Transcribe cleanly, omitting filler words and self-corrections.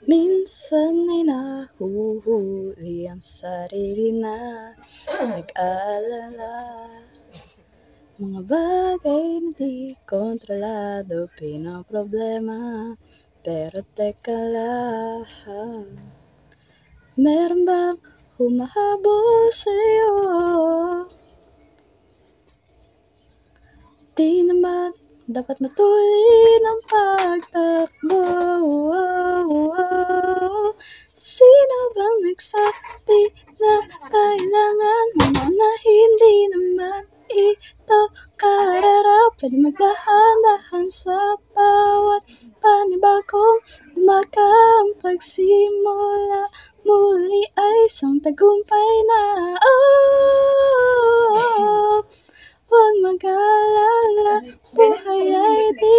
Minsan ay nahuhuli ang sarili na nag-aalala. Mga bagay na di kontrolado, pinoproblema. Pero teka lang, meron bang humahabol sa'yo? Di naman dapat matulin ang pagtakbo. Sino bang nagsabi na kailangan mo na hindi naman ito karara? Pwede magdahan-dahan sa bawat panibagong umagang pagsimula. Muli ay isang tagumpay na. Huwag mag-alala, buhay ay di